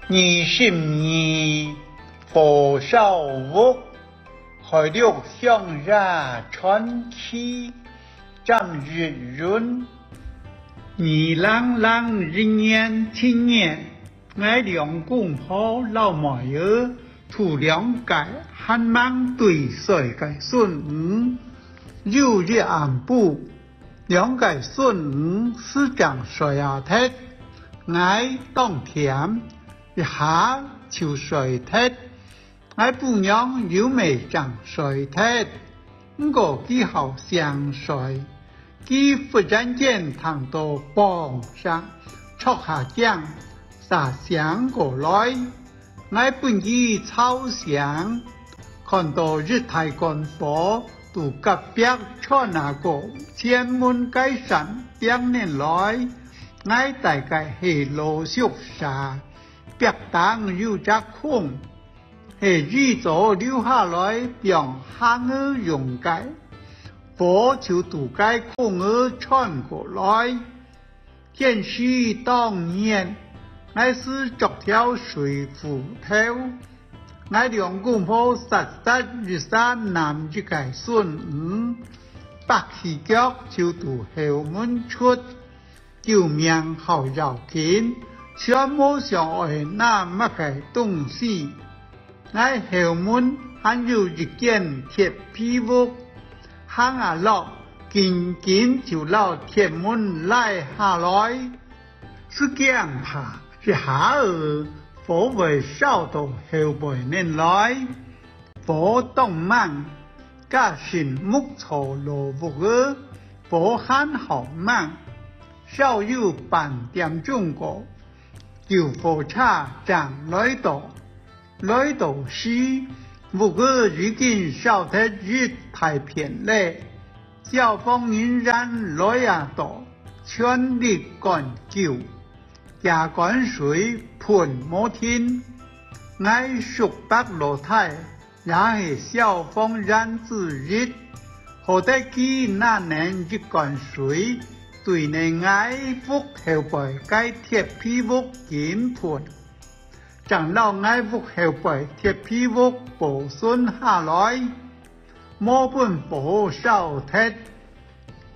22佛少屋，海陆向下传奇，张日润。2021年，我兩公婆老埋兒，除兩屆盼望對世界順ứng，有日安保，兩屆順ứng市長衰下踢，我當甜。一下就衰退，我不娘有未長衰退，不過佢好相衰，佢忽然間談到榜上，戳下獎，撒想過來，我本意超想，看到日太乾火，都隔壁穿那個前門改善2年來，我大概係老熟啥。別當有隻空，係預咗留下來讓行兒用解，火就渡解空兒傳過來。見是當年，我是逐條水庫頭，我兩公婆實南一個順白起腳就渡後門出，救命好繞緊。全部想愛那麼個東西，我後門還有一件鐵皮屋，行下落，緊就落鐵門來下來，是這樣怕，一下兒火為燒到後背年來，火動慢，加上木槽羅屋兒，火很好慢，少有半點鐘過。有火車站來到時，屋兒已經燒得日太偏了，消防人員來呀到，全力趕救，加灌水噴沒停，我熟白老太也係消防員之一，好得佢那年一灌水。對內愛屋後背該鐵皮屋緊盤，長老愛屋後背鐵皮屋保順下來，冇本保燒鐵，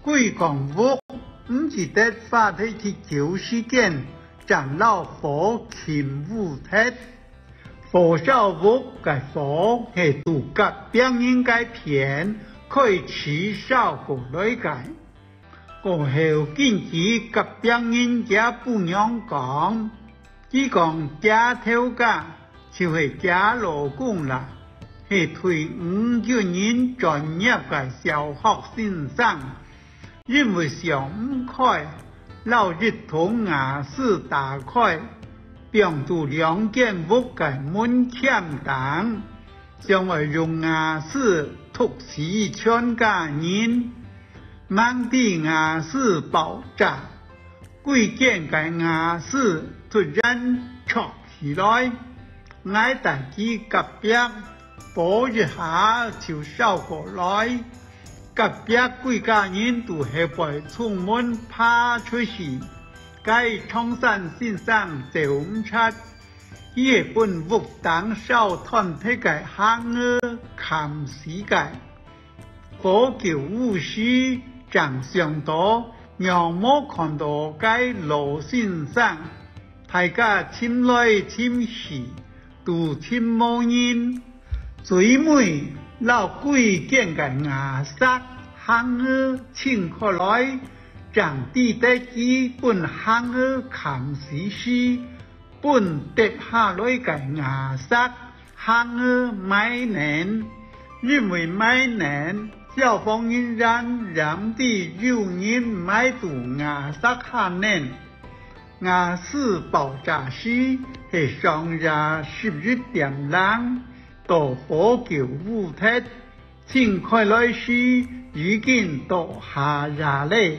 貴港屋唔記得發起去救事件，長老火勤烏鐵，火燒屋嘅火係獨隔邊應該片，可以持燒過來嘅。過後見佢隔壁人家不讓講，佢講假頭家就係假老公啦，係退伍叫人專業嘅小學先生，因為想唔開，老日同牙齒打開，病到兩間屋嘅門檻檔，想為用牙齒突死全家人。忙地牙齒爆炸，貴見嘅牙齒突然戳起來，我帶佢隔壁抱一下就燒過來，隔壁幾家人都後背出門爬出去，該청산先生就唔出，佢係本屋當燒團體嘅行兒看死嘅，火叫烏絲。長相多，讓我看到該老先生，大家親來親去，都親無人。最尾老貴見嘅牙刷行兒請過來，長地得基本行兒看死時，本跌下來嘅牙刷行兒買年，因為買年。消防人員讓地有人買到牙刷下年，牙齒爆炸時係上夜11點鐘，到火叫烏鐵，請開來時已經到下夜了。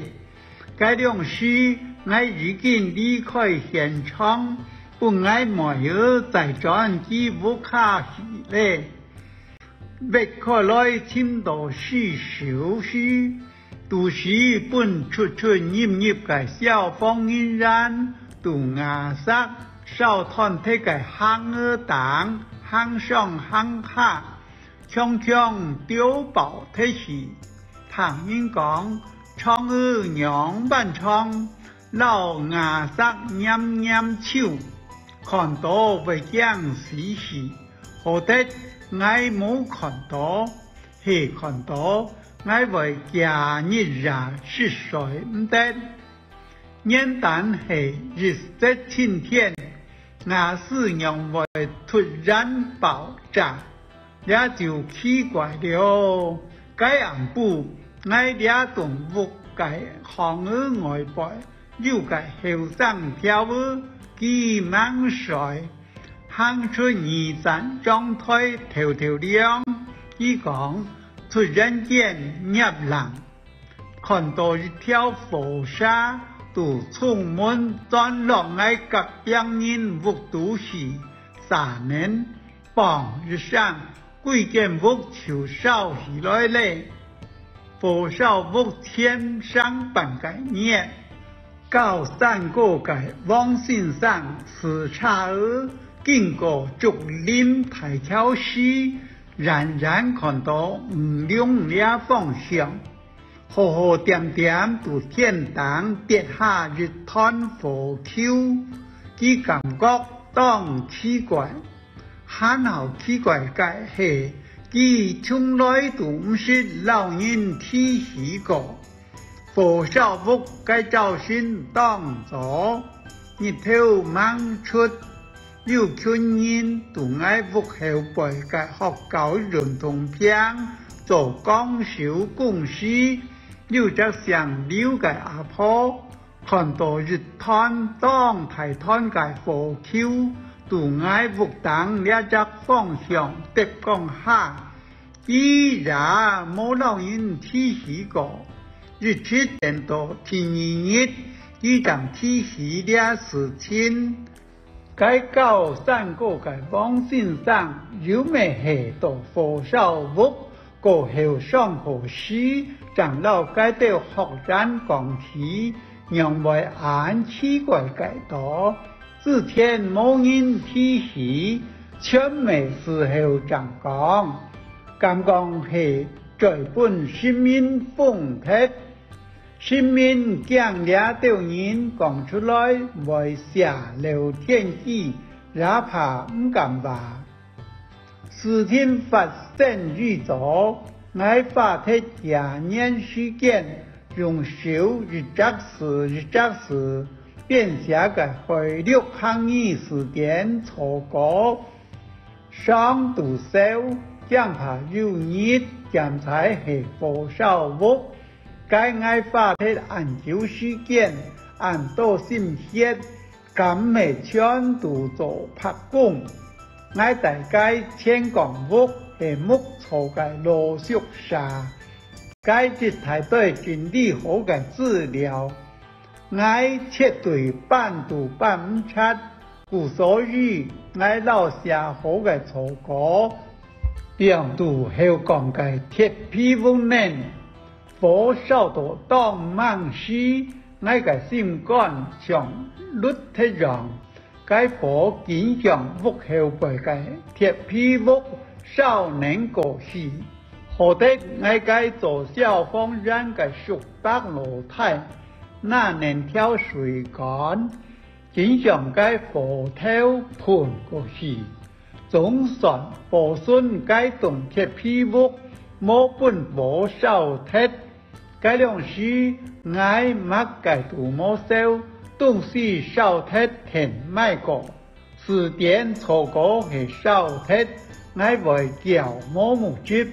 該兩時我已經離開現場，不愛沒有再轉機屋下去了。別開來簽到是小事，都是本出入嘅消防人員，都牙刷少团体嘅行儿党，行上行下，强强碉堡体系。唐人讲，唱儿娘扮唱，老牙塞냠냠手，看到未讲时事，何得爱冇看到，係看到愛為假日呀是誰唔得？元旦係日色晴天，牙齒因為突然爆炸，也就奇怪了。該暗部愛倆動物該行兒外背，又該後生跳舞幾萬歲，行出二山張腿條條亮，一講突然間入冷，看到一條火沙都充滿轉落愛各樣人屋都是3年傍日上貴間屋就燒起來了，火燒屋天上半個月，高山個個往身上視察兒經過竹林台橋時，冉冉看到兩倆方向，好好點點都天堂跌下一灘火球，佢感覺當奇怪，很好奇怪嘅係，佢從來都唔是老人提起過，火燒屋嘅造型當咗，日頭猛出。有群人都愛屋後背嘅學校認同片做講小公司，有隻上溜嘅阿婆看到一灘當大灘嘅火球，都愛屋當兩隻方向跌降下，依然冇老人提起過，日子變到天日依張提起嘅事情。該高山個個往身上有咩係到火燒屋，個後上河時長老該到學生講起，因為按奇怪該多，之前冇人提起，全沒時候長講，剛講係最本新民風鐵。新民將倆條人講出來，為下流天機，也怕唔敢話。事情發生預早，愛法庭廿年時間，用手一隻事，變下個回綠抗議事件錯過，上度手將怕有日將才係火燒屋。該愛法庭研究事件，按到新協，咁咪全都做拍工。愛大概前講屋係木草嘅羅縮沙，該節台對經理好嘅資料，愛切對辦都辦唔出，故所以愛老下好嘅錯過，病都後講嘅鐵皮屋nen火燒到當晚時，愛個心肝像綠鐵樣，該火經常屋後背個鐵皮屋少年過時，何得愛該做消防員個熟白露台，那年跳水管，經常該火頭盤過時，總算保存該棟鐵皮屋冇本火燒鐵。該兩時愛乜該都冇收，東西燒鐵填買過，時點錯過係燒鐵，愛為叫冇目接，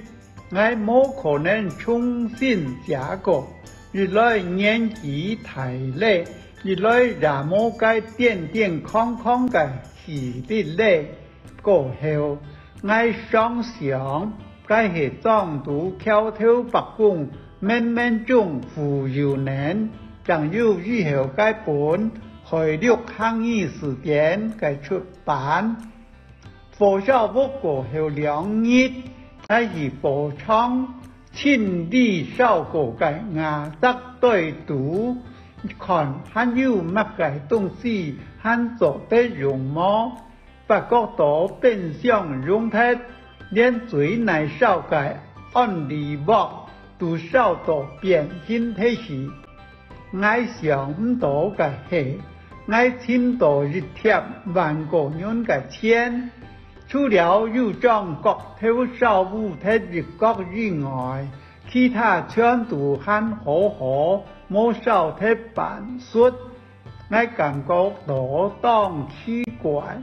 愛冇可能重新加過，一來年紀太累，一來也冇該健康嘅體力累，過後愛想想該係裝度橋頭白宮。慢慢中富有能，將有以後該本回綠抗議事件該出版。火燒屋過後2日，愛以火廠清理燒過該牙塞對賭，看還有乜嘅東西還做得用麼？不覺到變相用得，連最難受嘅安利膜都受到變形體時，我想唔到嘅係，我簽到一貼萬個人嘅錢，除了有張國頭少務的一角以外，其他全都很好好，冇少的辦術。我感覺到當奇怪，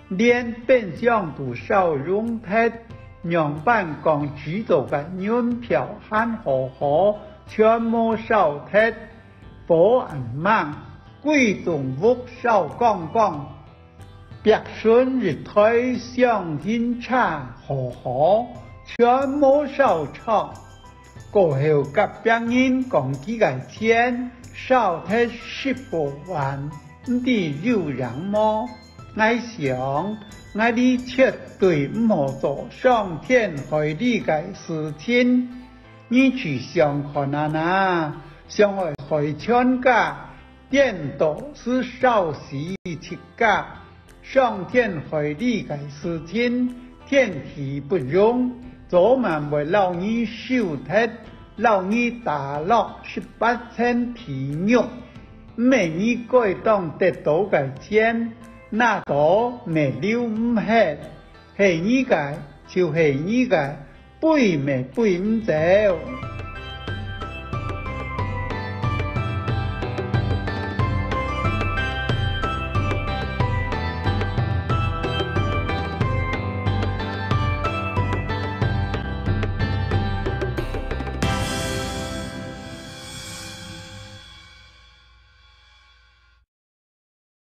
連變相都少用的，樣板講知道嘅人票很好好，全冇少的，保安忙，貴動物少講講。白順一推相天差好好，全冇少唱。過後甲病人講幾個錢，少得18萬，唔知有人麼？我想，我哋絕對唔好做傷天害理嘅事情。你去想看啊，想來害全家，顛倒是少時七家。傷天害理嘅事情，天體不容，做萬為老你受得，老你打落18層皮肉，每你該當得到嘅錢，那多未留唔hết，係你嘅就係你嘅，背未背唔走。